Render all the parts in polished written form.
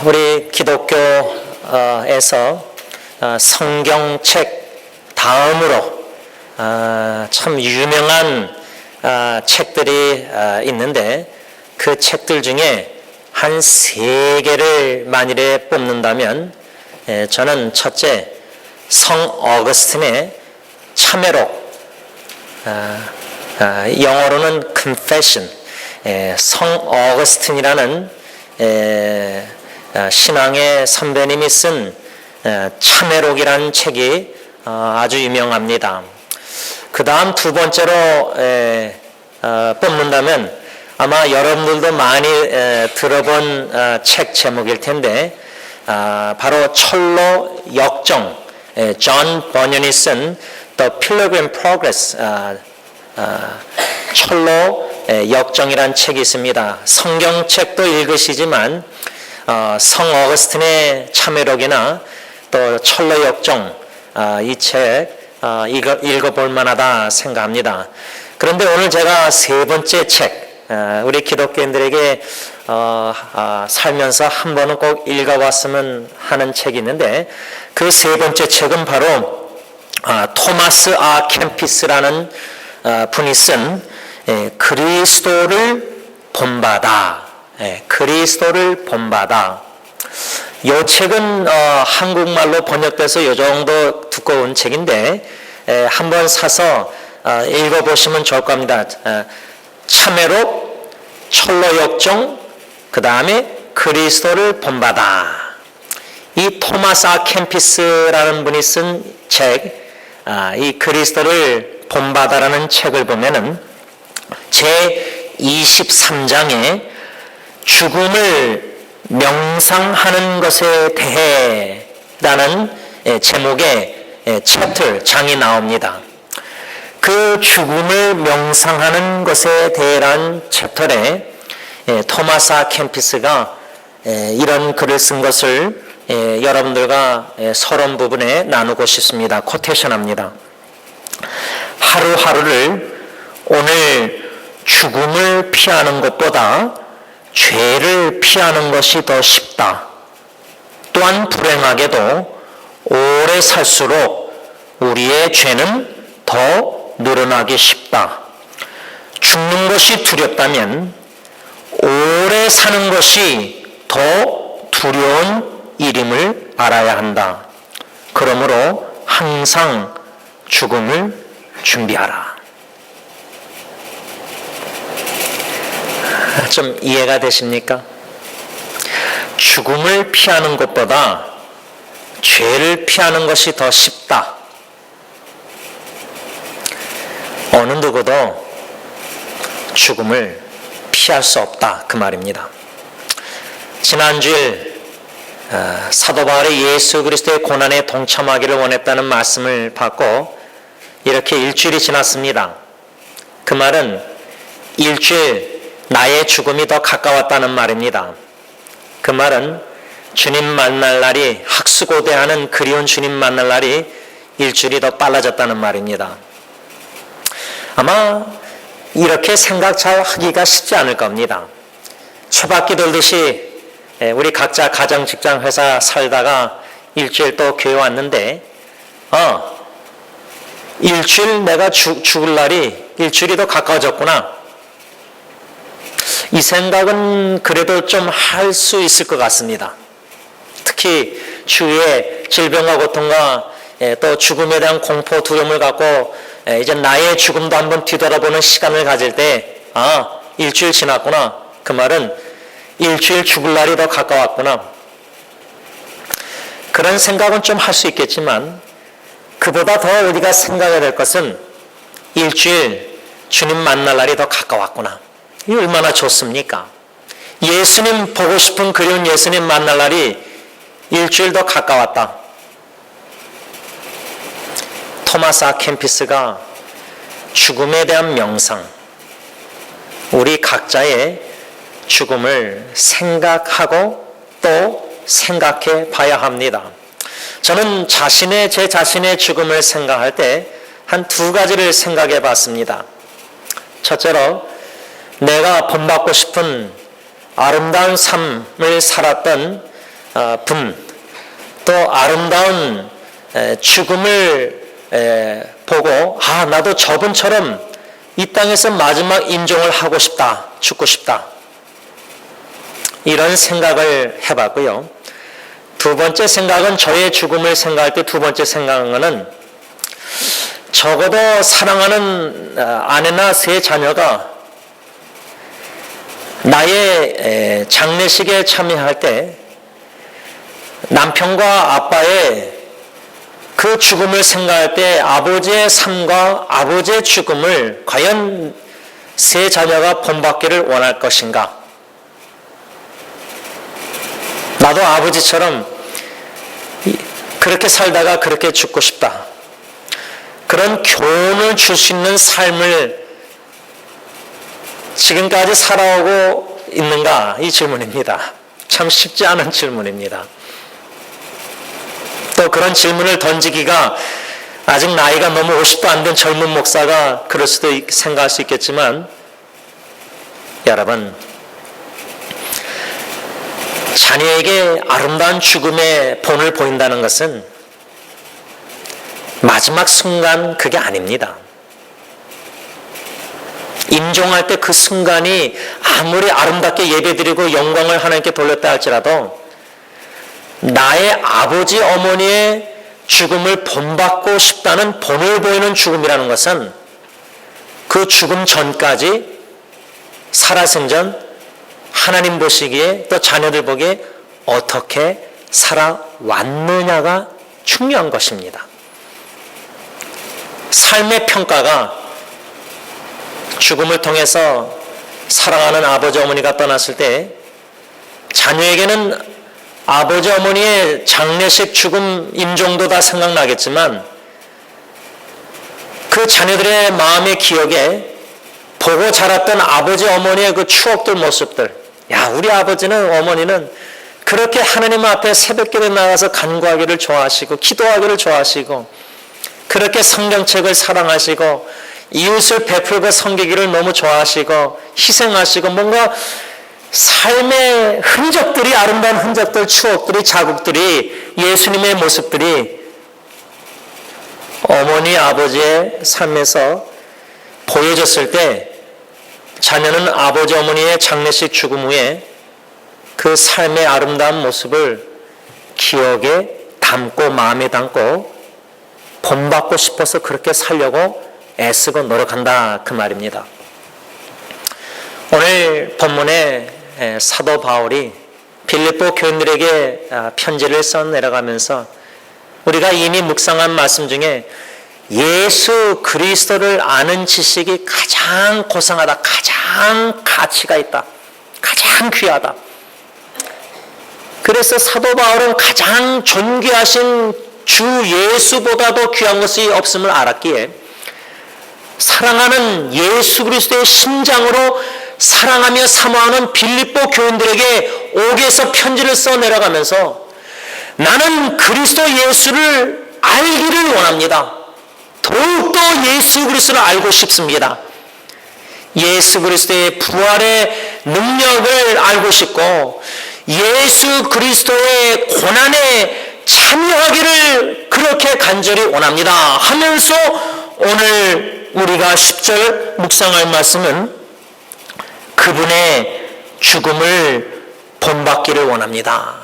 우리 기독교에서 성경책 다음으로 참 유명한 책들이 있는데 그 책들 중에 한 3개를 만일에 뽑는다면 저는 첫째 성 어거스틴의 참회록, 영어로는 confession, 성 어거스틴이라는 신앙의 선배님이 쓴 참회록이라는 책이 아주 유명합니다. 그 다음 두 번째로 뽑는다면 아마 여러분들도 많이 들어본 책 제목일 텐데 바로 철로 역정, 존 버년이 쓴 The Pilgrim Progress, 철로 역정이라는 책이 있습니다. 성경책도 읽으시지만 성 어거스틴의 참회록이나 또 철로 역정, 이 책 읽어볼 만하다 생각합니다. 그런데 오늘 제가 3번째 책, 우리 기독교인들에게 살면서 한 번은 꼭 읽어봤으면 하는 책이 있는데 그 3번째 책은 바로 토마스 아 캠피스라는 분이 쓴 그리스도를 본받아. 그리스도를 본받아. 이 책은 한국말로 번역돼서 이 정도 두꺼운 책인데 한번 사서 읽어보시면 좋을 겁니다. 참회록, 철로역정, 그 다음에 그리스도를 본받아. 이 토마스 아 캠피스라는 분이 쓴 책, 이 그리스도를 본받아라는 책을 보면은 제 23장에 죽음을 명상하는 것에 대해 라는 제목의 장이 나옵니다. 그 죽음을 명상하는 것에 대해라는 챕터에 토마스 아 캠피스가 이런 글을 쓴 것을 여러분들과 서론 부분에 나누고 싶습니다. 코테이션합니다. 하루하루를 오늘 죽음을 피하는 것보다 죄를 피하는 것이 더 쉽다. 또한 불행하게도 오래 살수록 우리의 죄는 더 늘어나기 쉽다. 죽는 것이 두렵다면 오래 사는 것이 더 두려운 일임을 알아야 한다. 그러므로 항상 죽음을 준비하라. 좀 이해가 되십니까? 죽음을 피하는 것보다 죄를 피하는 것이 더 쉽다. 어느 누구도 죽음을 피할 수 없다. 그 말입니다. 지난주일 사도 바울이 예수 그리스도의 고난에 동참하기를 원했다는 말씀을 받고 이렇게 일주일이 지났습니다. 그 말은 일주일 나의 죽음이 더 가까웠다는 말입니다. 그 말은 주님 만날 날이, 학수고대하는 그리운 주님 만날 날이 일주일이 더 빨라졌다는 말입니다. 아마 이렇게 생각 잘 하기가 쉽지 않을 겁니다. 초박기 돌듯이 우리 각자 가정, 직장, 회사 살다가 일주일 또 교회 왔는데 일주일 내가 죽을 날이 일주일이 더 가까워졌구나. 이 생각은 그래도 좀 할 수 있을 것 같습니다. 특히 주위에 질병과 고통과 또 죽음에 대한 공포, 두려움을 갖고 이제 나의 죽음도 한번 뒤돌아보는 시간을 가질 때 일주일 지났구나. 그 말은 일주일 죽을 날이 더 가까웠구나. 그런 생각은 좀 할 수 있겠지만 그보다 더 우리가 생각해야 될 것은 일주일 주님 만날 날이 더 가까웠구나. 이 얼마나 좋습니까? 예수님 보고 싶은 그리운 예수님 만날 날이 일주일 더 가까웠다. 토마스 아 캠피스가 죽음에 대한 명상, 우리 각자의 죽음을 생각하고 또 생각해 봐야 합니다. 저는 제 자신의 죽음을 생각할 때 한 2가지를 생각해 봤습니다. 첫째로 내가 본받고 싶은 아름다운 삶을 살았던 분, 또 아름다운 죽음을 보고 나도 저분처럼 이 땅에서 마지막 임종을 하고 싶다, 죽고 싶다, 이런 생각을 해봤고요. 두 번째 생각은, 저의 죽음을 생각할 때 두 번째 생각은, 적어도 사랑하는 아내나 세 자녀가 나의 장례식에 참여할 때 남편과 아빠의 그 죽음을 생각할 때 아버지의 삶과 아버지의 죽음을 과연 세 자녀가 본받기를 원할 것인가? 나도 아버지처럼 그렇게 살다가 그렇게 죽고 싶다. 그런 교훈을 줄 수 있는 삶을 지금까지 살아오고 있는가? 이 질문입니다. 참 쉽지 않은 질문입니다. 또 그런 질문을 던지기가, 아직 나이가 너무 50도 안 된 젊은 목사가 그럴 수도 생각할 수 있겠지만, 여러분, 자녀에게 아름다운 죽음의 본을 보인다는 것은 마지막 순간 그게 아닙니다. 임종할 때 그 순간이 아무리 아름답게 예배드리고 영광을 하나님께 돌렸다 할지라도 나의 아버지 어머니의 죽음을 본받고 싶다는 본을 보이는 죽음이라는 것은 그 죽음 전까지 살아생전 하나님 보시기에, 또 자녀들 보기에 어떻게 살아왔느냐가 중요한 것입니다. 삶의 평가가 죽음을 통해서 사랑하는 아버지 어머니가 떠났을 때 자녀에게는 아버지 어머니의 장례식, 죽음, 임종도 다 생각나겠지만 그 자녀들의 마음의 기억에 보고 자랐던 아버지 어머니의 그 추억들, 모습들, 우리 아버지는, 어머니는 그렇게 하나님 앞에 새벽기도에 나가서 간구하기를 좋아하시고 기도하기를 좋아하시고 그렇게 성경책을 사랑하시고 이웃을 베풀고 섬기기를 너무 좋아하시고 희생하시고, 뭔가 삶의 흔적들이, 아름다운 흔적들, 추억들이, 자국들이, 예수님의 모습들이 어머니, 아버지의 삶에서 보여졌을 때 자녀는 아버지, 어머니의 장례식, 죽음 후에 그 삶의 아름다운 모습을 기억에 담고 마음에 담고 본받고 싶어서 그렇게 살려고 애쓰고 노력한다, 그 말입니다. 오늘 본문에 사도 바울이 빌립보 교인들에게 편지를 써 내려가면서 우리가 이미 묵상한 말씀 중에 예수 그리스도를 아는 지식이 가장 고상하다, 가장 가치가 있다, 가장 귀하다. 그래서 사도 바울은 가장 존귀하신 주 예수보다도 귀한 것이 없음을 알았기에 사랑하는 예수 그리스도의 심장으로 사랑하며 사모하는 빌립보 교인들에게 옥에서 편지를 써 내려가면서 나는 그리스도 예수를 알기를 원합니다. 더욱더 예수 그리스도를 알고 싶습니다. 예수 그리스도의 부활의 능력을 알고 싶고 예수 그리스도의 고난에 참여하기를 그렇게 간절히 원합니다 하면서 오늘 우리가 10절 묵상할 말씀은 그분의 죽음을 본받기를 원합니다.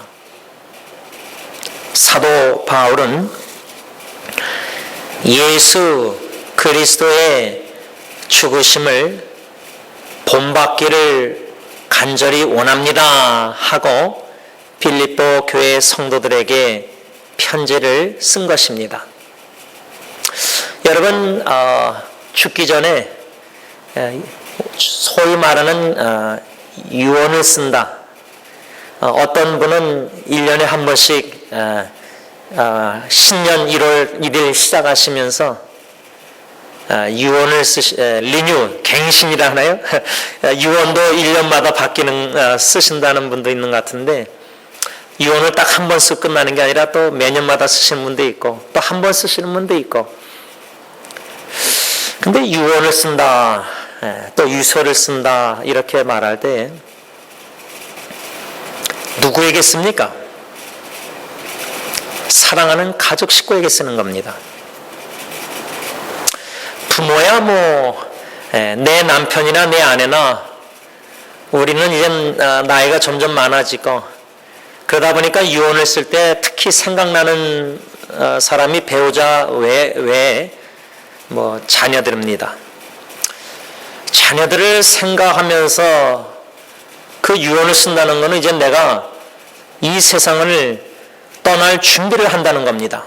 사도 바울은 예수 그리스도의 죽으심을 본받기를 간절히 원합니다 하고 빌립보 교회 성도들에게 편지를 쓴 것입니다. 여러분, 죽기 전에 소위 말하는 유언을 쓴다. 어떤 분은 1년에 한 번씩 신년 1월 1일 시작하시면서 유언을 리뉴, 갱신이라 하나요? 유언도 1년마다 바뀌는, 쓰신다는 분도 있는 것 같은데, 유언을 딱 한 번 쓰고 끝나는 게 아니라 또 매년마다 쓰시는 분도 있고 또 한 번 쓰시는 분도 있고. 근데 유언을 쓴다, 또 유서를 쓴다 이렇게 말할 때 누구에게 씁니까? 사랑하는 가족 식구에게 쓰는 겁니다. 부모야 내 남편이나 내 아내나 우리는 이제 나이가 점점 많아지고 그러다 보니까 유언을 쓸 때 특히 생각나는 사람이 배우자 외에 자녀들입니다. 자녀들을 생각하면서 그 유언을 쓴다는 것은 이제 내가 이 세상을 떠날 준비를 한다는 겁니다.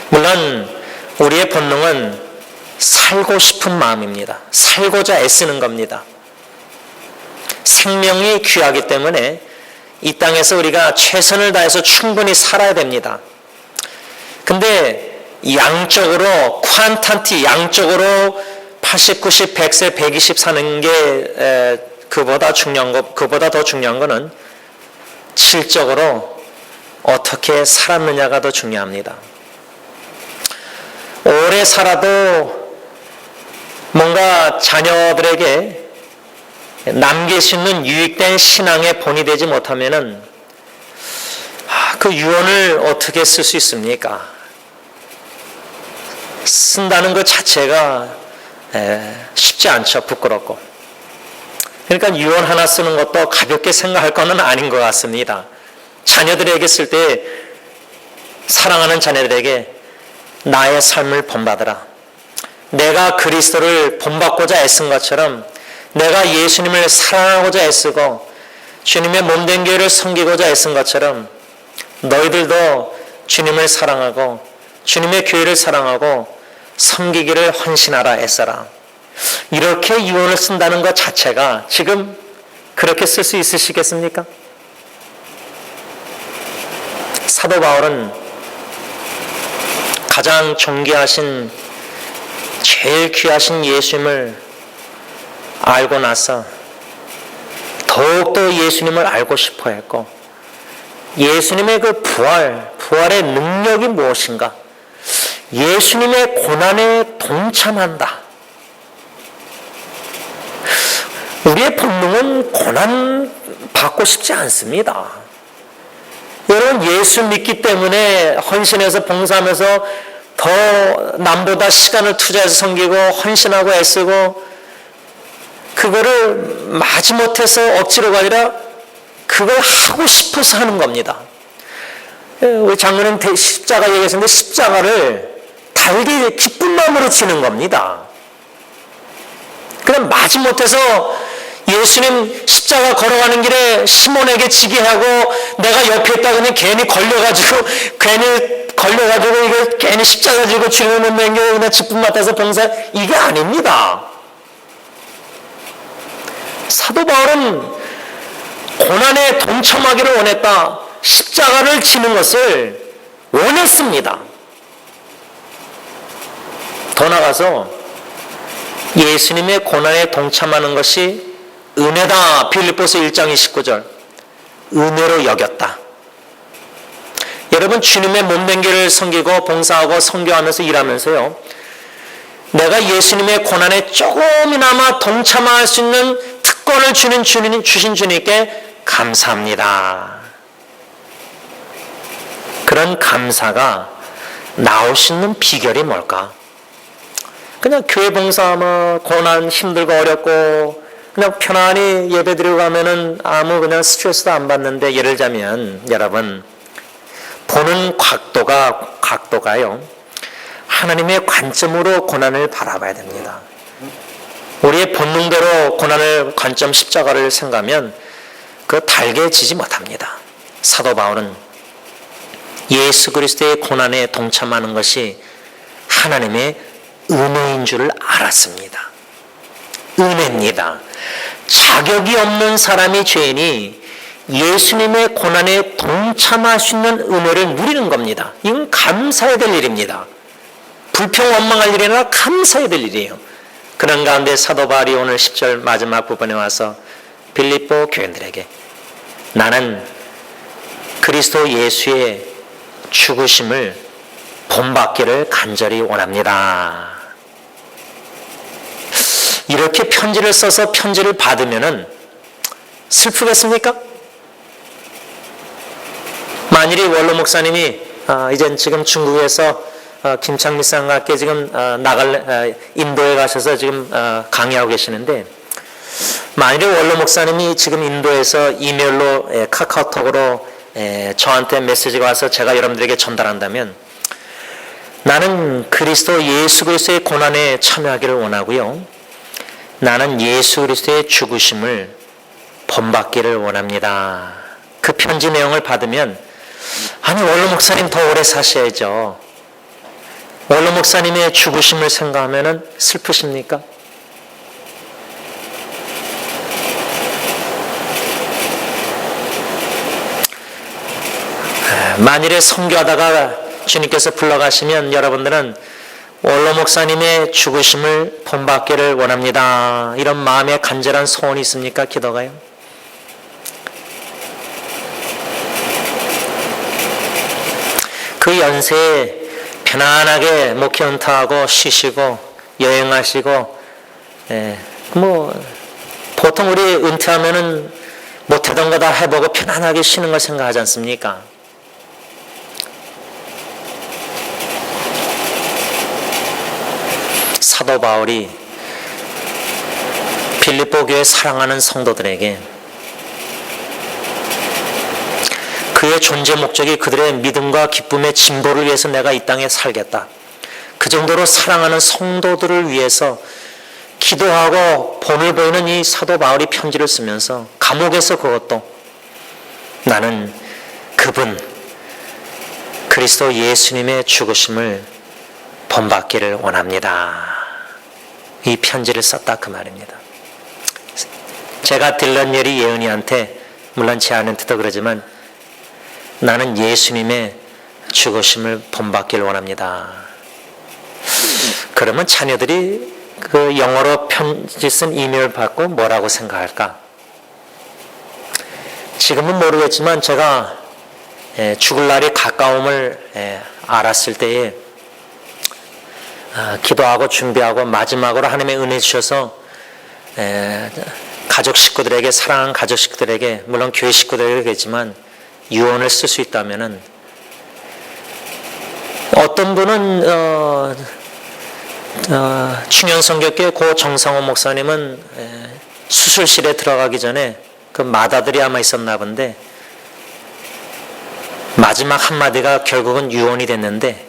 물론 우리의 본능은 살고 싶은 마음입니다. 살고자 애쓰는 겁니다. 생명이 귀하기 때문에 이 땅에서 우리가 최선을 다해서 충분히 살아야 됩니다. 근데 양적으로 양적으로 80, 90, 100세, 120 사는 게 그보다 더 중요한 거는 질적으로 어떻게 살았느냐가 더 중요합니다. 오래 살아도 뭔가 자녀들에게 남길 수 있는 유익된 신앙의 본이 되지 못하면은 그 유언을 어떻게 쓸 수 있습니까? 쓴다는 것 자체가 쉽지 않죠. 부끄럽고. 그러니까 유언 하나 쓰는 것도 가볍게 생각할 것은 아닌 것 같습니다. 자녀들에게 쓸 때 사랑하는 자녀들에게 나의 삶을 본받으라. 내가 그리스도를 본받고자 애쓴 것처럼 내가 예수님을 사랑하고자 애쓰고 주님의 몸된 교회를 섬기고자 애쓴 것처럼 너희들도 주님을 사랑하고 주님의 교회를 사랑하고 섬기기를 헌신하라 애써라. 이렇게 유언을 쓴다는 것 자체가 지금 그렇게 쓸 수 있으시겠습니까? 사도 바울은 가장 존귀하신 제일 귀하신 예수님을 알고 나서 더욱더 예수님을 알고 싶어 했고 예수님의 그 부활의 능력이 무엇인가? 예수님의 고난에 동참한다. 우리의 본능은 고난 받고 싶지 않습니다. 여러분 예수 믿기 때문에 헌신해서 봉사하면서 더 남보다 시간을 투자해서 섬기고 헌신하고 애쓰고 그거를 마지못해서 억지로가 아니라 그걸 하고 싶어서 하는 겁니다. 우리 장로님 십자가 얘기했는데 십자가를 달기 기쁜 마음으로 지는 겁니다. 그럼 마지못해서 예수님 십자가 걸어가는 길에 시몬에게 지게 하고 내가 옆에 있다 그러면 괜히 걸려가지고 이거 괜히 십자가 지고 주님을 맹겨 그냥 직분 맡아서 봉사 이게 아닙니다. 사도 바울은 고난에 동참하기를 원했다. 십자가를 지는 것을 원했습니다. 더 나아가서 예수님의 고난에 동참하는 것이 은혜다. 빌립보서 1장 29절 은혜로 여겼다. 여러분 주님의 몸된 교회를 섬기고 봉사하고 선교하면서 일하면서요 내가 예수님의 고난에 조금이나마 동참할 수 있는 특권을 주신 주님께 감사합니다. 그런 감사가 나올 수 있는 비결이 뭘까? 그냥 교회 봉사하면 고난 힘들고 어렵고 그냥 편안히 예배드리고 가면은 아무 그냥 스트레스도 안 받는데 예를 들자면 여러분 보는 각도가요 하나님의 관점으로 고난을 바라봐야 됩니다. 우리의 본능대로 고난을 관점 십자가를 생각하면 그 달개지지 못합니다. 사도 바울은 예수 그리스도의 고난에 동참하는 것이 하나님의 은혜인 줄을 알았습니다. 은혜입니다. 자격이 없는 사람이 죄인이 예수님의 고난에 동참할 수 있는 은혜를 누리는 겁니다. 이건 감사해야 될 일입니다. 불평 원망할 일이 아니라 감사해야 될 일이에요. 그런 가운데 사도 바울이 오늘 10절 마지막 부분에 와서 빌립보 교인들에게 나는 그리스도 예수의 죽으심을 본받기를 간절히 원합니다. 이렇게 편지를 써서 편지를 받으면은 슬프겠습니까? 만일에 원로 목사님이 이제 지금 중국에서 김창미 씨와 함께 지금 인도에 가셔서 지금 강의하고 계시는데, 만일에 원로 목사님이 지금 인도에서 이메일로 카카오톡으로 저한테 메시지가 와서 제가 여러분들에게 전달한다면, 나는 그리스도 예수 그리스도의 고난에 참여하기를 원하고요, 나는 예수 그리스도의 죽으심을 본받기를 원합니다. 그 편지 내용을 받으면, 아니 원로 목사님 더 오래 사셔야죠. 원로 목사님의 죽으심을 생각하면 슬프십니까? 만일에 선교하다가 주님께서 불러가시면 여러분들은 원로 목사님의 죽으심을 본받기를 원합니다. 이런 마음의 간절한 소원이 있습니까? 기도가요? 그 연세에 편안하게 목회 은퇴하고 쉬시고 여행하시고, 보통 우리 은퇴하면은 못하던 거 다 해보고 편안하게 쉬는 걸 생각하지 않습니까? 사도 바울이 빌립보 교회 사랑하는 성도들에게 그의 존재 목적이 그들의 믿음과 기쁨의 진보를 위해서 내가 이 땅에 살겠다, 그 정도로 사랑하는 성도들을 위해서 기도하고 본을 보이는 이 사도 바울이 편지를 쓰면서 감옥에서 그것도 나는 그분 그리스도 예수님의 죽으심을 본받기를 원합니다, 이 편지를 썼다 그 말입니다. 제가 딜런 예은이한테, 물론 제 아내한테도 그러지만, 나는 예수님의 죽으심을 본받기를 원합니다. 그러면 자녀들이 그 영어로 편지 쓴 이메일 받고 뭐라고 생각할까? 지금은 모르겠지만 제가 죽을 날이 가까움을 알았을 때에 기도하고 준비하고 마지막으로 하나님의 은혜 주셔서 가족 식구들에게, 사랑하는 가족 식구들에게, 물론 교회 식구들에게겠지만 유언을 쓸 수 있다면은, 어떤 분은 충현성교회 고 정상호 목사님은 수술실에 들어가기 전에 그 마다들이 아마 있었나 본데 마지막 한마디가 결국은 유언이 됐는데,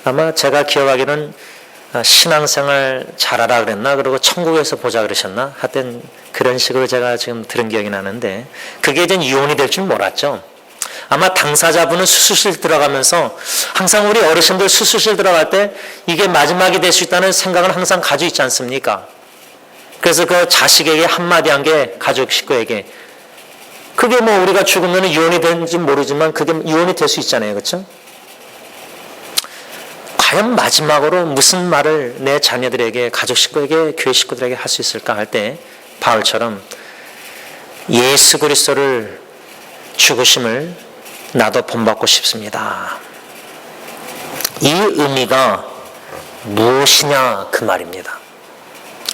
아마 제가 기억하기로는 신앙생활 잘하라 그랬나, 그리고 천국에서 보자 그러셨나, 하여튼 그런 식으로 제가 지금 들은 기억이 나는데, 그게 이제 유언이 될 줄 몰랐죠. 아마 당사자분은 수술실 들어가면서, 항상 우리 어르신들 수술실 들어갈 때 이게 마지막이 될 수 있다는 생각을 항상 가지고 있지 않습니까? 그래서 그 자식에게 한마디 한 게 가족 식구에게, 그게 뭐 우리가 죽으면 유언이 되는지 모르지만 그게 유언이 될 수 있잖아요, 그렇죠? 과연 마지막으로 무슨 말을 내 자녀들에게, 가족 식구에게, 교회 식구들에게 할 수 있을까 할 때, 바울처럼 예수 그리스도를 죽으심을 나도 본받고 싶습니다, 이 의미가 무엇이냐 그 말입니다.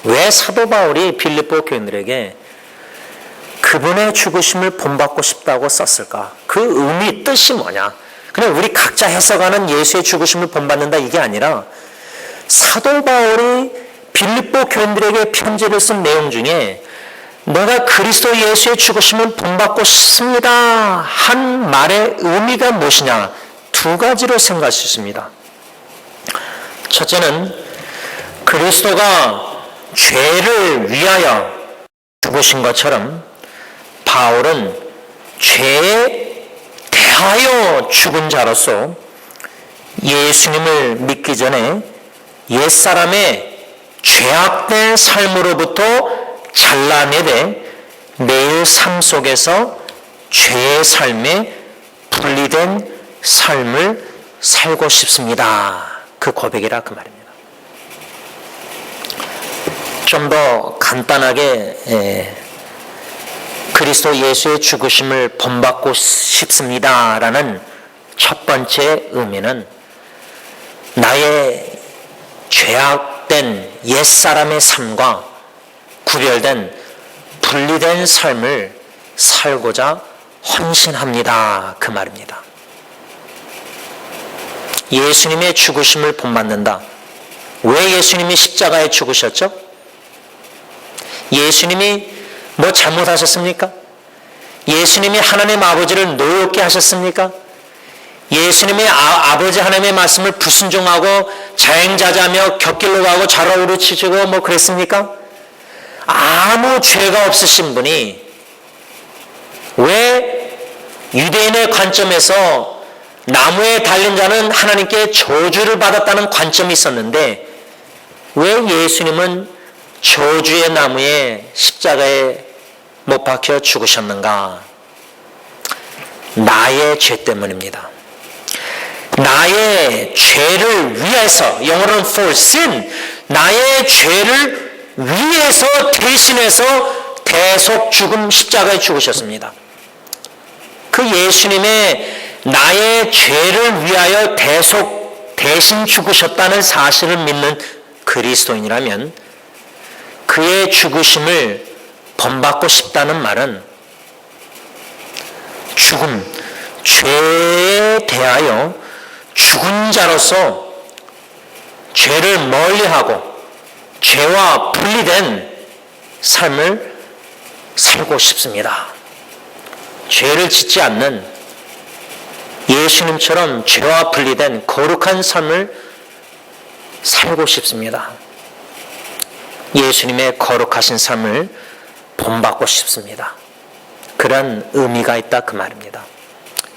왜 사도 바울이 빌립보 교인들에게 그분의 죽으심을 본받고 싶다고 썼을까? 그 의미, 뜻이 뭐냐? 그냥 우리 각자 해석하는 예수의 죽으심을 본받는다 이게 아니라, 사도 바울이 빌립보 교인들에게 편지를 쓴 내용 중에 내가 그리스도 예수의 죽으심을 본받고 싶습니다 한 말의 의미가 무엇이냐, 두 가지로 생각할 수 있습니다. 첫째는 그리스도가 죄를 위하여 죽으신 것처럼 바울은 죄에 대하여 죽은 자로서 예수님을 믿기 전에 옛사람의 죄악된 삶으로부터 잘라내되 매일 삶 속에서 죄의 삶에 분리된 삶을 살고 싶습니다, 그 고백이라 그 말입니다. 좀 더 간단하게 그리스도 예수의 죽으심을 본받고 싶습니다라는 첫 번째 의미는, 나의 죄악된 옛사람의 삶과 구별된 분리된 삶을 살고자 헌신합니다. 그 말입니다. 예수님의 죽으심을 본받는다. 왜 예수님이 십자가에 죽으셨죠? 예수님이 뭐 잘못하셨습니까? 예수님이 하나님 아버지를 노엽게 하셨습니까? 예수님이 아버지 하나님의 말씀을 불순종하고 자행자자하며 곁길로 가고 좌로우로 치시고 뭐 그랬습니까? 아무 죄가 없으신 분이 왜 유대인의 관점에서 나무에 달린 자는 하나님께 저주를 받았다는 관점이 있었는데 왜 예수님은 저주의 나무에 십자가에 못 박혀 죽으셨는가? 나의 죄 때문입니다. 나의 죄를 위해서, 영어로는 for sin, 나의 죄를 위해서 대신해서 대속 죽음 십자가에 죽으셨습니다. 그 예수님의 나의 죄를 위하여 대신 죽으셨다는 사실을 믿는 그리스도인이라면 그의 죽으심을 본받고 싶다는 말은 죽음, 죄에 대하여 죽은 자로서 죄를 멀리하고 죄와 분리된 삶을 살고 싶습니다. 죄를 짓지 않는 예수님처럼 죄와 분리된 거룩한 삶을 살고 싶습니다. 예수님의 거룩하신 삶을 본받고 싶습니다. 그런 의미가 있다 그 말입니다.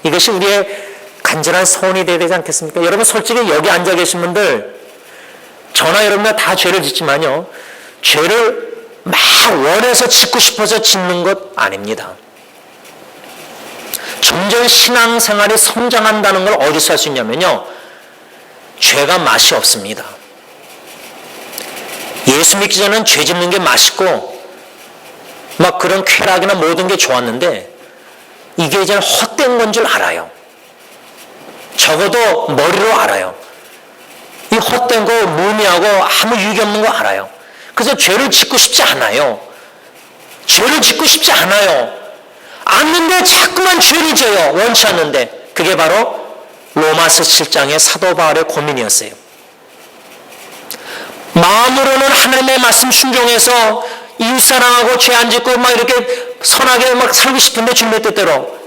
이것이 우리의 간절한 소원이 되어야 되지 않겠습니까? 여러분 솔직히 여기 앉아 계신 분들 저나 여러분들 다 죄를 짓지만요, 죄를 막 원해서 짓고 싶어서 짓는 것 아닙니다. 점점 신앙생활이 성장한다는 걸 어디서 할 수 있냐면요, 죄가 맛이 없습니다. 예수 믿기 전에는 죄 짓는 게 맛있고 막 그런 쾌락이나 모든 게 좋았는데 이게 이제 헛된 건 줄 알아요. 적어도 머리로 알아요. 이 헛된 거 무의미하고 아무 유익이 없는 거 알아요. 그래서 죄를 짓고 싶지 않아요. 죄를 짓고 싶지 않아요. 않는데 자꾸만 죄를 져요. 원치 않는데. 그게 바로 로마서 7장의 사도 바울의 고민이었어요. 마음으로는 하나님의 말씀 순종해서 이웃사랑하고 죄 안 짓고 막 이렇게 선하게 막 살고 싶은데 주님의 뜻대로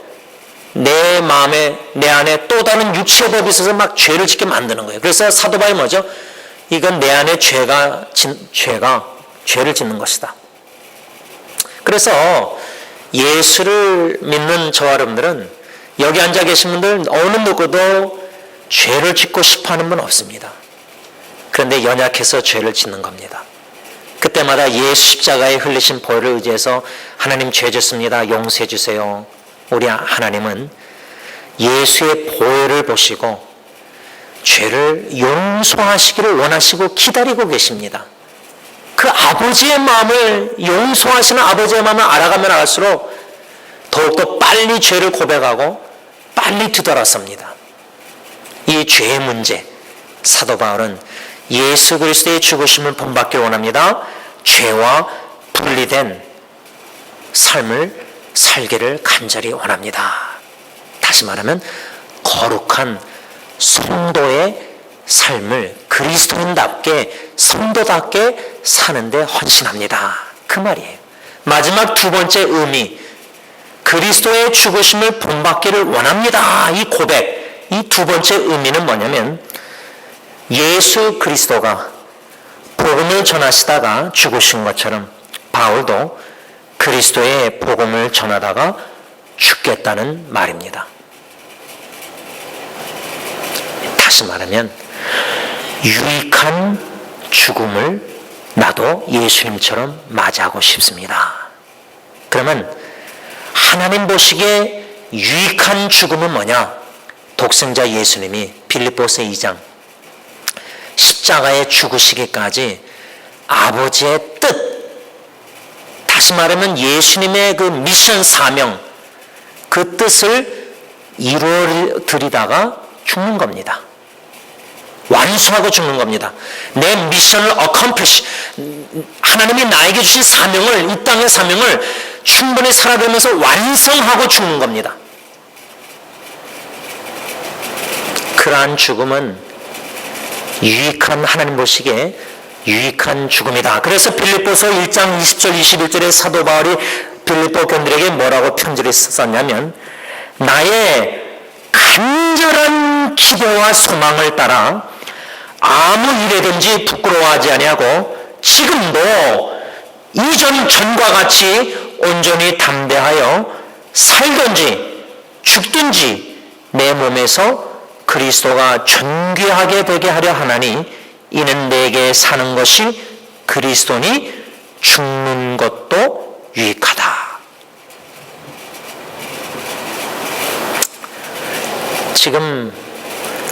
내 마음에 내 안에 또 다른 육체의 법이 있어서 막 죄를 짓게 만드는 거예요. 그래서 사도 바울이 뭐죠? 이건 내 안에 죄를 짓는 것이다. 그래서 예수를 믿는 저와 여러분들은 여기 앉아 계신 분들 어느 누구도 죄를 짓고 싶어하는 분 없습니다. 그런데 연약해서 죄를 짓는 겁니다. 그때마다 예수 십자가에 흘리신 보혈을 의지해서 하나님 죄 짓습니다. 용서해 주세요. 우리 하나님은 예수의 보혈을 보시고 죄를 용서하시기를 원하시고 기다리고 계십니다. 그 아버지의 마음을, 용서하시는 아버지의 마음을 알아가면 알수록 더욱더 빨리 죄를 고백하고 빨리 뒤돌아섭니다. 이 죄의 문제, 사도 바울은 예수 그리스도의 죽으심을 본받기를 원합니다. 죄와 분리된 삶을 살기를 간절히 원합니다. 다시 말하면 거룩한 성도의 삶을 그리스도인답게 성도답게 사는데 헌신합니다. 그 말이에요. 마지막 두 번째 의미, 그리스도의 죽으심을 본받기를 원합니다. 이 고백, 이 두 번째 의미는 뭐냐면 예수 그리스도가 복음을 전하시다가 죽으신 것처럼 바울도 그리스도의 복음을 전하다가 죽겠다는 말입니다. 다시 말하면 유익한 죽음을 나도 예수님처럼 맞이하고 싶습니다. 그러면 하나님 보시기에 유익한 죽음은 뭐냐? 독생자 예수님이 빌립보서 2장 십자가에 죽으시기까지 아버지의 뜻, 다시 말하면 예수님의 그 미션 사명, 그 뜻을 이루어드리다가 죽는 겁니다. 완수하고 죽는 겁니다. 내 미션을 accomplish, 하나님이 나에게 주신 사명을, 이 땅의 사명을 충분히 살아가면서 완성하고 죽는 겁니다. 그러한 죽음은 유익한, 하나님 보시기에 유익한 죽음이다. 그래서 빌립보서 1장 20절 21절에 사도 바울이 빌립보 교인들에게 뭐라고 편지를 썼냐면, 나의 간절한 기대와 소망을 따라 아무 일에든지 부끄러워하지 아니하고 지금도 이전 전과 같이 온전히 담대하여 살든지 죽든지 내 몸에서 그리스도가 존귀하게 되게 하려 하나니, 이는 내게 사는 것이 그리스도니 죽는 것도 유익하다. 지금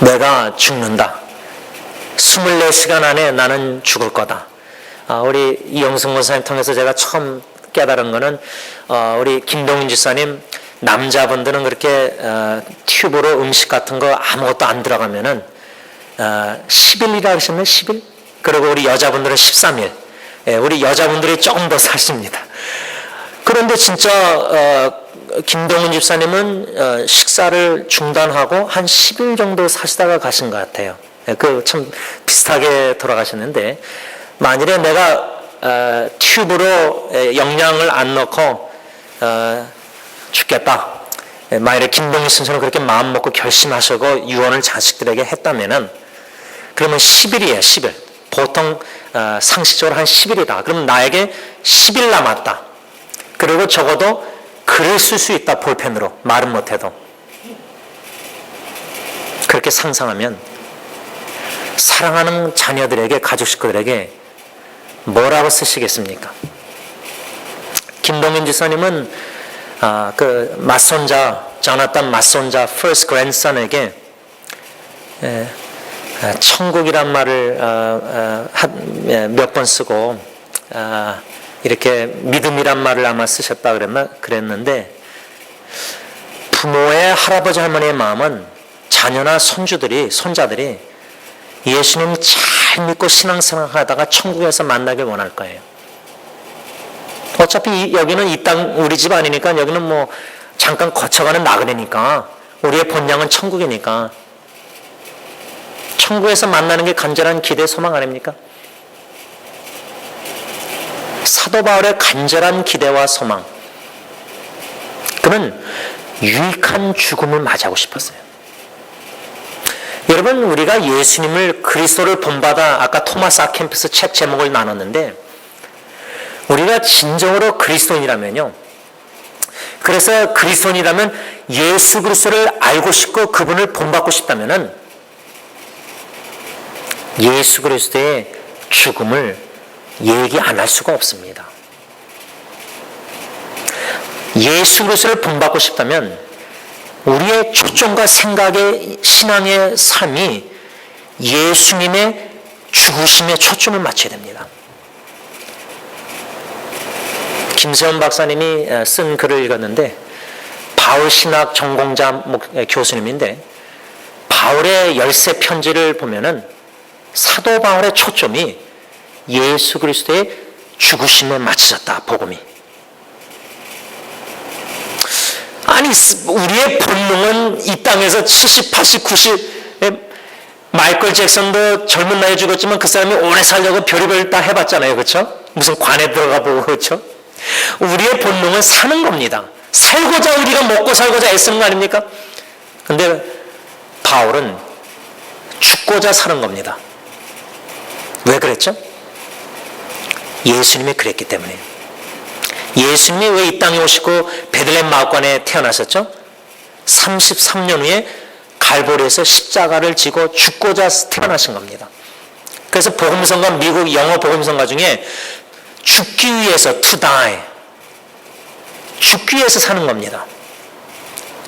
내가 죽는다. 24시간 안에 나는 죽을 거다. 우리 이영승 목사님 통해서 제가 처음 깨달은 거는, 우리 김동인 집사님, 남자분들은 그렇게 튜브로 음식 같은 거 아무것도 안 들어가면은 10일이라 하셨나요? 10일? 그리고 우리 여자분들은 13일. 우리 여자분들이 조금 더 사십니다. 그런데 진짜 김동훈 집사님은 식사를 중단하고 한 10일 정도 사시다가 가신 것 같아요. 그 참 비슷하게 돌아가셨는데, 만일에 내가 튜브로 영양을 안 넣고 죽겠다, 만일에 김동훈 선생은 그렇게 마음 먹고 결심하시고 유언을 자식들에게 했다면은, 그러면 10일이에요. 10일. 보통 상식적으로 한 10일이다. 그러면 나에게 10일 남았다. 그리고 적어도 글을 쓸 수 있다. 볼펜으로. 말은 못해도. 그렇게 상상하면 사랑하는 자녀들에게, 가족 식구들에게 뭐라고 쓰시겠습니까? 김동윤 지사님은 그 맞손자, 조나탄 맞손자 first grandson에게 천국이란 말을 몇 번 쓰고 이렇게 믿음이란 말을 아마 쓰셨다 그랬는데, 부모의 할아버지 할머니의 마음은 자녀나 손자들이 예수님 잘 믿고 신앙생활하다가 천국에서 만나길 원할 거예요. 어차피 여기는 이 땅 우리 집 아니니까, 여기는 뭐 잠깐 거쳐가는 나그네니까, 우리의 본향은 천국이니까 천국에서 만나는 게 간절한 기대, 소망 아닙니까? 사도 바울의 간절한 기대와 소망, 그는 유익한 죽음을 맞이하고 싶었어요. 여러분, 우리가 예수님을, 그리스도를 본받아, 아까 토마스 아켐프스 책 제목을 나눴는데, 우리가 진정으로 그리스도인이라면요, 그래서 그리스도인이라면 예수 그리스도를 알고 싶고 그분을 본받고 싶다면은 예수 그리스도의 죽음을 얘기 안 할 수가 없습니다. 예수 그리스도를 본받고 싶다면 우리의 초점과 생각의 신앙의 삶이 예수님의 죽으심에 초점을 맞춰야 됩니다. 김세원 박사님이 쓴 글을 읽었는데, 바울 신학 전공자 교수님인데, 바울의 13 편지를 보면은 사도 바울의 초점이 예수 그리스도의 죽으심에 맞춰졌다, 복음이. 아니, 우리의 본능은 이 땅에서 70, 80, 90, 마이클 잭슨도 젊은 나이에 죽었지만 그 사람이 오래 살려고 별의별 다 해봤잖아요. 그렇죠? 무슨 관에 들어가 보고, 그렇죠? 우리의 본능은 사는 겁니다. 살고자, 우리가 먹고 살고자 애쓰는 거 아닙니까? 근데 바울은 죽고자 사는 겁니다. 왜 그랬죠? 예수님이 그랬기 때문에. 예수님이 왜 이 땅에 오시고 베들레헴 마을관에 태어나셨죠? 33년 후에 갈보리에서 십자가를 지고 죽고자 태어나신 겁니다. 그래서 복음성가, 미국 영어 복음성가 중에 죽기 위해서, to die, 죽기 위해서 사는 겁니다.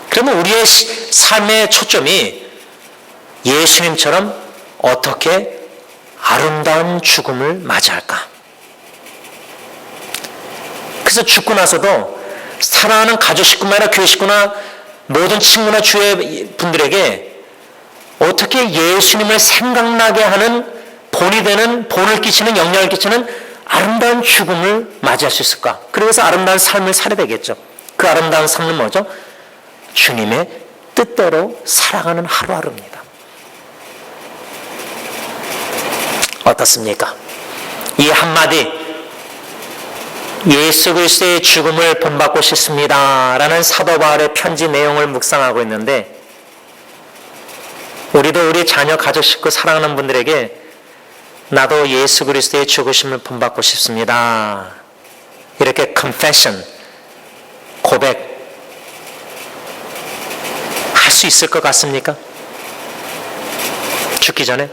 그러면 우리의 삶의 초점이 예수님처럼 어떻게 아름다운 죽음을 맞이할까? 그래서 죽고 나서도 사랑하는 가족 식구나 교회 식구나 모든 친구나 주의 분들에게 어떻게 예수님을 생각나게 하는 본이 되는, 본을 끼치는, 영향을 끼치는 아름다운 죽음을 맞이할 수 있을까? 그래서 아름다운 삶을 살아야 되겠죠. 그 아름다운 삶은 뭐죠? 주님의 뜻대로 살아가는 하루하루입니다. 어떻습니까? 이 한마디, 예수 그리스도의 죽음을 본받고 싶습니다 라는 사도 바울의 편지 내용을 묵상하고 있는데, 우리도 우리 자녀, 가족, 식구 사랑하는 분들에게 나도 예수 그리스도의 죽으심을 본받고 싶습니다, 이렇게 confession, 고백 할 수 있을 것 같습니까? 죽기 전에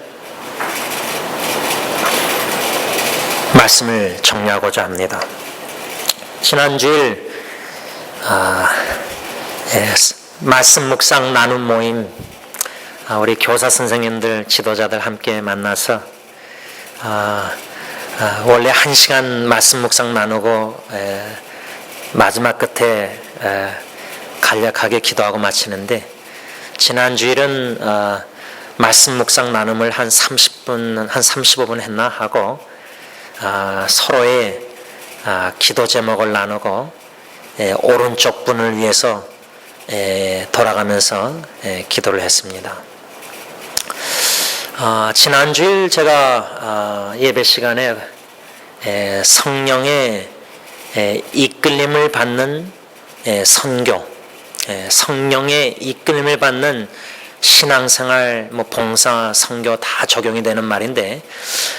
말씀을 정리하고자 합니다. 지난주일 말씀 묵상 나눔 모임, 우리 교사 선생님들, 지도자들 함께 만나서 원래 1시간 말씀 묵상 나누고 마지막 끝에 간략하게 기도하고 마치는데, 지난주일은 말씀 묵상 나눔을 한 30분, 한 35분 했나 하고 서로의 기도 제목을 나누고 오른쪽 분을 위해서 돌아가면서 기도를 했습니다. 지난주일 제가 예배 시간에 성령의 이끌림을 받는 선교, 성령의 이끌림을 받는 신앙생활, 봉사, 선교 다 적용이 되는 말인데,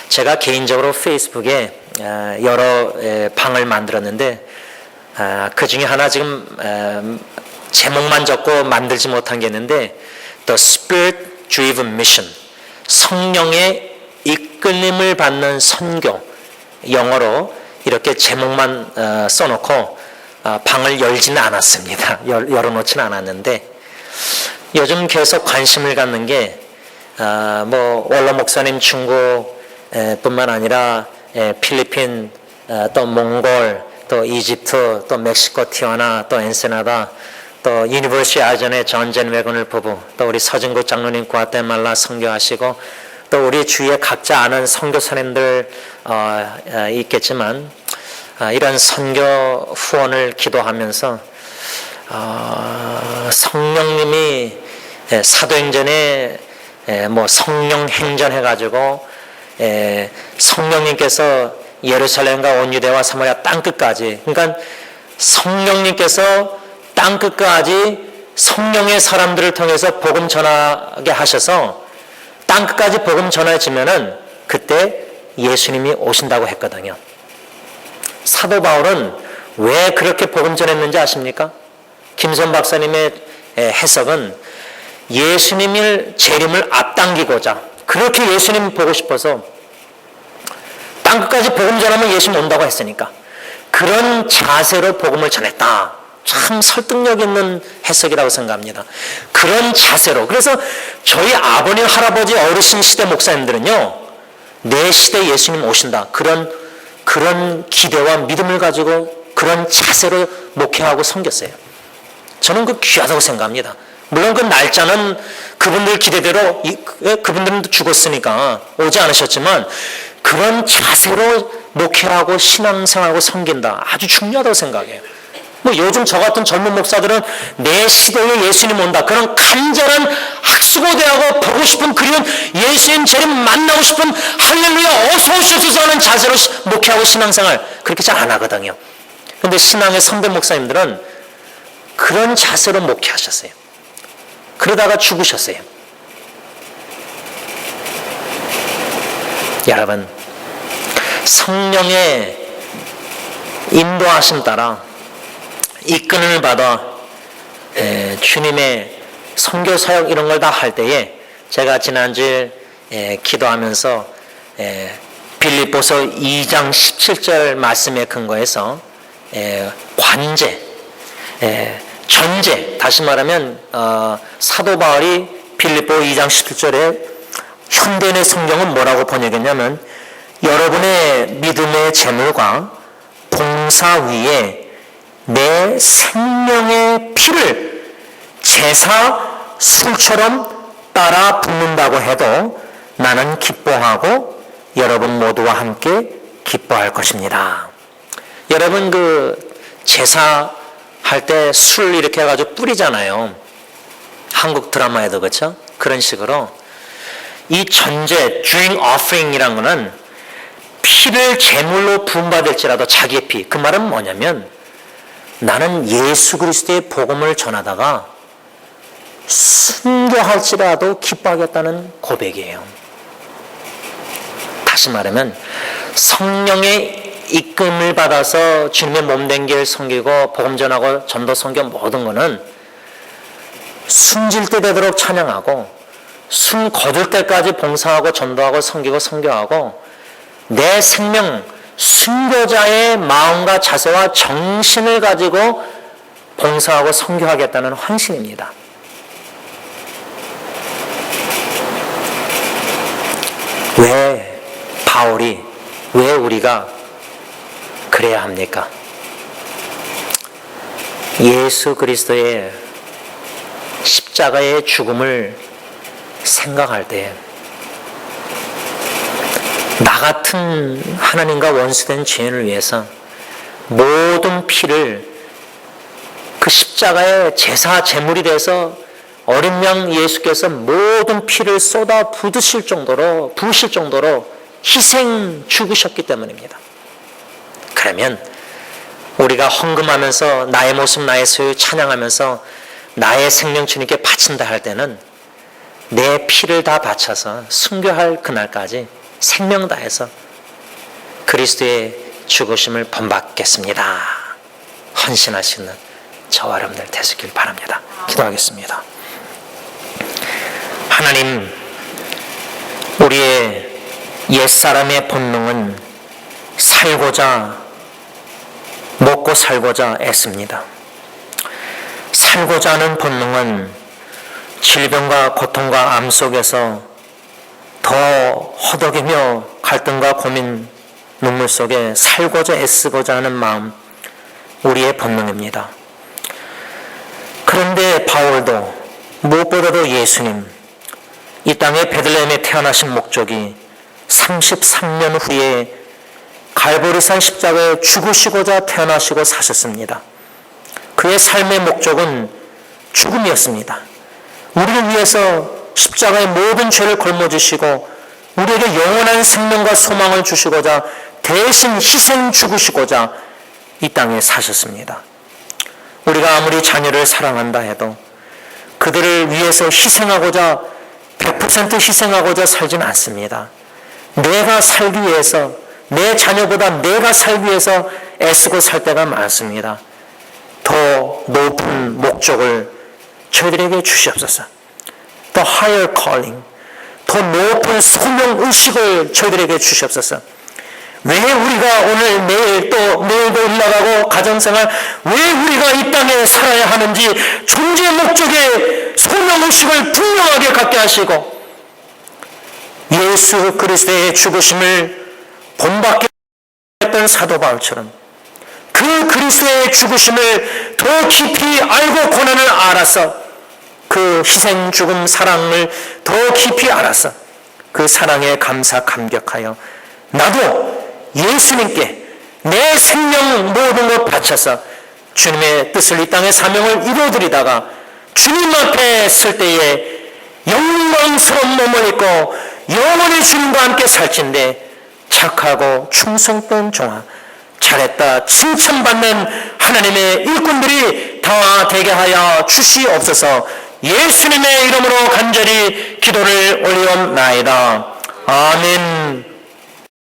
제가 개인적으로 페이스북에 여러 방을 만들었는데, 그 중에 하나 지금 제목만 적고 만들지 못한 게 있는데, The Spirit Driven Mission, 성령의 이끌림을 받는 선교, 영어로 이렇게 제목만 써놓고 방을 열지는 않았습니다. 열어놓지는 않았는데, 요즘 계속 관심을 갖는 게 원로 목사님 중국 뿐만 아니라 필리핀, 또 몽골, 또 이집트, 또 멕시코 티와나, 또 엔세나다, 또 유니버시티 아전의 전젠 외근을 부부, 또 우리 서진국 장로님 과테말라 선교하시고, 또 우리 주위에 각자 아는 선교사님들 있겠지만, 이런 선교 후원을 기도하면서 성령님이 사도행전에 성령 행전 해가지고 성령님께서 예루살렘과 온 유대와 사마리아 땅끝까지, 그러니까 성령님께서 땅끝까지 성령의 사람들을 통해서 복음 전하게 하셔서 땅끝까지 복음 전해지면은 그때 예수님이 오신다고 했거든요. 사도 바울은 왜 그렇게 복음 전했는지 아십니까? 김선 박사님의 해석은 예수님을 재림을 앞당기고자, 그렇게 예수님 보고 싶어서 땅끝까지 복음 전하면 예수님 온다고 했으니까 그런 자세로 복음을 전했다. 참 설득력 있는 해석이라고 생각합니다. 그런 자세로. 그래서 저희 아버님, 할아버지, 어르신 시대 목사님들은요, 내 시대 예수님 오신다, 그런 기대와 믿음을 가지고 그런 자세로 목회하고 섬겼어요. 저는 그 귀하다고 생각합니다. 물론 그 날짜는 그분들 기대대로, 그분들은 죽었으니까 오지 않으셨지만, 그런 자세로 목회하고 신앙생활하고 섬긴다, 아주 중요하다고 생각해요. 요즘 저 같은 젊은 목사들은 내 시대에 예수님 온다, 그런 간절한 학수고대하고 보고 싶은 그리운 예수님 재림 만나고 싶은 할렐루야 어서 오셔서 하는 자세로 목회하고 신앙생활 그렇게 잘 안 하거든요. 그런데 신앙의 선배 목사님들은 그런 자세로 목회하셨어요. 그러다가 죽으셨어요. 여러분, 성령의 인도하심 따라 이끌림을 받아 주님의 선교 사역 이런 걸 다 할 때에, 제가 지난주에 기도하면서 빌립보서 2장 17절 말씀에 근거해서 관제, 전제, 다시 말하면 사도 바울이 빌립보 2장 17절에 현대인의 성경은 뭐라고 번역했냐면, 여러분의 믿음의 재물과 봉사 위에 내 생명의 피를 제사 술처럼 따라 붓는다고 해도 나는 기뻐하고 여러분 모두와 함께 기뻐할 것입니다. 여러분 그 제사 할 때 술 이렇게 해가지고 뿌리잖아요. 한국 드라마에도 그렇죠? 그런 식으로 이 전제 drink offering이란 거는 피를 제물로 부음받을지라도 자기의 피, 그 말은 뭐냐면 나는 예수 그리스도의 복음을 전하다가 순교할지라도 기뻐하겠다는 고백이에요. 다시 말하면 성령의 이끌림을 받아서 주님의 몸된 길 섬기고 복음 전하고 전도 선교 모든 거는 숨질 때 되도록 찬양하고 숨 거둘 때까지 봉사하고 전도하고 섬기고 선교하고 내 생명 순교자의 마음과 자세와 정신을 가지고 봉사하고 선교하겠다는 헌신입니다. 왜 바울이, 왜 우리가 그래야 합니까? 예수 그리스도의 십자가의 죽음을 생각할 때 나 같은 하나님과 원수된 죄인을 위해서 모든 피를 그 십자가의 제사 제물이 돼서 어린 양 예수께서 모든 피를 쏟아 부으실 정도로 희생 죽으셨기 때문입니다. 그러면 우리가 헌금하면서 나의 모습 나의 소유 찬양하면서 나의 생명 주님께 바친다 할 때는 내 피를 다 바쳐서 순교할 그날까지 생명 다해서 그리스도의 죽으심을 본받겠습니다. 헌신하시는 저와 여러분들 되시길 바랍니다. 기도하겠습니다. 하나님, 우리의 옛사람의 본능은 먹고 살고자 애씁니다. 살고자 하는 본능은 질병과 고통과 암 속에서 더 허덕이며 갈등과 고민, 눈물 속에 살고자 애쓰고자 하는 마음, 우리의 본능입니다. 그런데 바울도 무엇보다도 예수님, 이 땅에 베들레헴에 태어나신 목적이 33년 후에 갈보리산 십자가에 죽으시고자 태어나시고 사셨습니다. 그의 삶의 목적은 죽음이었습니다. 우리를 위해서 십자가의 모든 죄를 걸머지시고 우리에게 영원한 생명과 소망을 주시고자 대신 희생 죽으시고자 이 땅에 사셨습니다. 우리가 아무리 자녀를 사랑한다 해도 그들을 위해서 희생하고자 100% 희생하고자 살진 않습니다. 내가 살기 위해서, 내 자녀보다 내가 살기 위해서 애쓰고 살 때가 많습니다. 더 높은 목적을 저희들에게 주시옵소서. The higher calling, 더 높은 소명의식을 저희들에게 주시옵소서. 왜 우리가 오늘 내일도 올라가고 가정생활, 왜 우리가 이 땅에 살아야 하는지 존재 목적의 소명의식을 분명하게 갖게 하시고 예수 그리스도의 죽으심을 본받게 했던 사도 바울처럼 그 그리스도의 죽으심을 더 깊이 알고 고난을 알아서 그 희생 죽음 사랑을 더 깊이 알아서 그 사랑에 감격하여 나도 예수님께 내 생명 모든 것 바쳐서 주님의 뜻을 이 땅의 사명을 이루어드리다가 주님 앞에 설 때에 영광스러운 몸을 입고 영원히 주님과 함께 살진대 착하고 충성된 종아 잘했다 칭찬받는 하나님의 일꾼들이 다 되게 하여 주시옵소서. 예수님의 이름으로 간절히 기도를 올리옵나이다. 아멘.